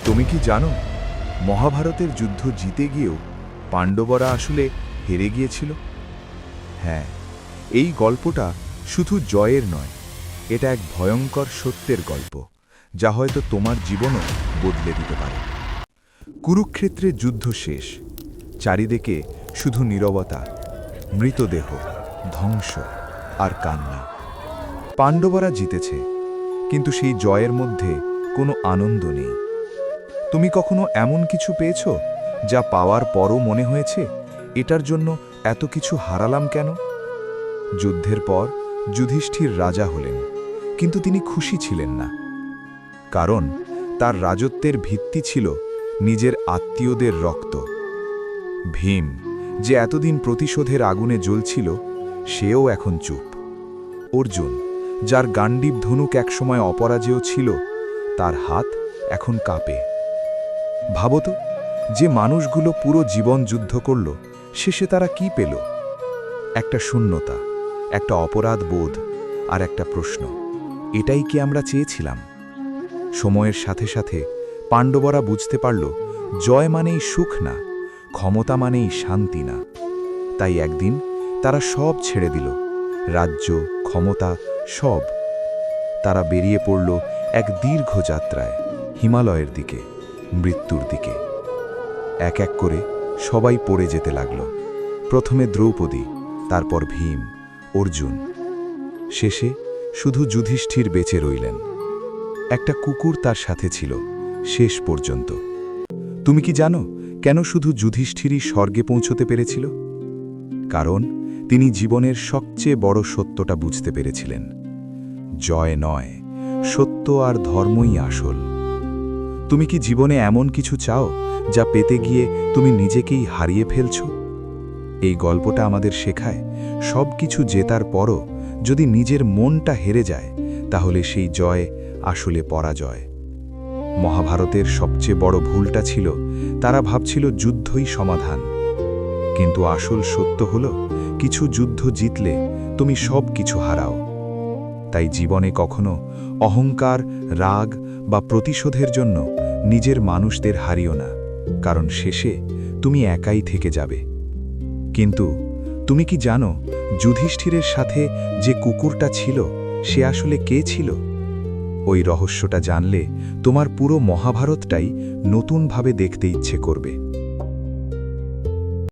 তুমি কি জানো মহাভারতের যুদ্ধ জিতে গিয়েও পাণ্ডবরা আসলে হেরে গিয়েছিল? হ্যাঁ, এই গল্পটা শুধু জয়ের নয়, এটা এক ভয়ঙ্কর সত্যের গল্প, যা হয়তো তোমার জীবনও বদলে দিতে পারে। কুরুক্ষেত্রের যুদ্ধ শেষ, চারিদিকে শুধু নীরবতা, মৃতদেহ, ধ্বংস আর কান্না। পাণ্ডবরা জিতেছে, কিন্তু সেই জয়ের মধ্যে কোনো আনন্দ নেই। তুমি কখনো এমন কিছু পেয়েছ যা পাওয়ার পরও মনে হয়েছে এটার জন্য এত কিছু হারালাম কেন? যুদ্ধের পর যুধিষ্ঠির রাজা হলেন, কিন্তু তিনি খুশি ছিলেন না। কারণ তার রাজত্বের ভিত্তি ছিল নিজের আত্মীয়দের রক্ত। ভীম, যে এতদিন প্রতিশোধের আগুনে জ্বলছিল, সেও এখন চুপ। অর্জুন, যার গাণ্ডীব ধনুক একসময় অপরাজেয় ছিল, তার হাত এখন কাঁপে। ভাবত, যে মানুষগুলো পুরো জীবন যুদ্ধ করল, শেষে তারা কি পেল? একটা শূন্যতা, একটা অপরাধ বোধ, আর একটা প্রশ্ন, এটাই কি আমরা চেয়েছিলাম? সময়ের সাথে সাথে পাণ্ডবরা বুঝতে পারল, জয় মানেই সুখ না, ক্ষমতা মানেই শান্তি না। তাই একদিন তারা সব ছেড়ে দিল, রাজ্য, ক্ষমতা, সব। তারা বেরিয়ে পড়ল এক দীর্ঘ যাত্রায়, হিমালয়ের দিকে, মৃত্যুর দিকে। এক এক করে সবাই পড়ে যেতে লাগল। প্রথমে দ্রৌপদী, তারপর ভীম, অর্জুন। শেষে শুধু যুধিষ্ঠির বেঁচে রইলেন। একটা কুকুর তার সাথে ছিল শেষ পর্যন্ত। তুমি কি জানো কেন শুধু যুধিষ্ঠিরই স্বর্গে পৌঁছতে পেরেছিল? কারণ তিনি জীবনের সবচেয়ে বড় সত্যটা বুঝতে পেরেছিলেন। জয় নয়, সত্য আর ধর্মই আসল। তুমি কি জীবনে এমন কিছু চাও যা পেতে গিয়ে তুমি নিজেকেই হারিয়ে ফেলছ? এই গল্পটা আমাদের শেখায়, সব কিছু জেতার পরও যদি নিজের মনটা হেরে যায়, তাহলে সেই জয় আসলে পরাজয়। মহাভারতের সবচেয়ে বড় ভুলটা ছিল, তারা ভাবছিল যুদ্ধই সমাধান। কিন্তু আসল সত্য হল, কিছু যুদ্ধ জিতলে তুমি সব কিছু হারাও। তাই জীবনে কখনো অহংকার, রাগ বা প্রতিশোধের জন্য নিজের মানুষদের হারিও না, কারণ শেষে তুমি একাই থেকে যাবে। কিন্তু তুমি কি জানো, যুধিষ্ঠিরের সাথে যে কুকুরটা ছিল, সে আসলে কে ছিল? ওই রহস্যটা জানলে তোমার পুরো মহাভারতটাই নতুনভাবে দেখতে ইচ্ছে করবে।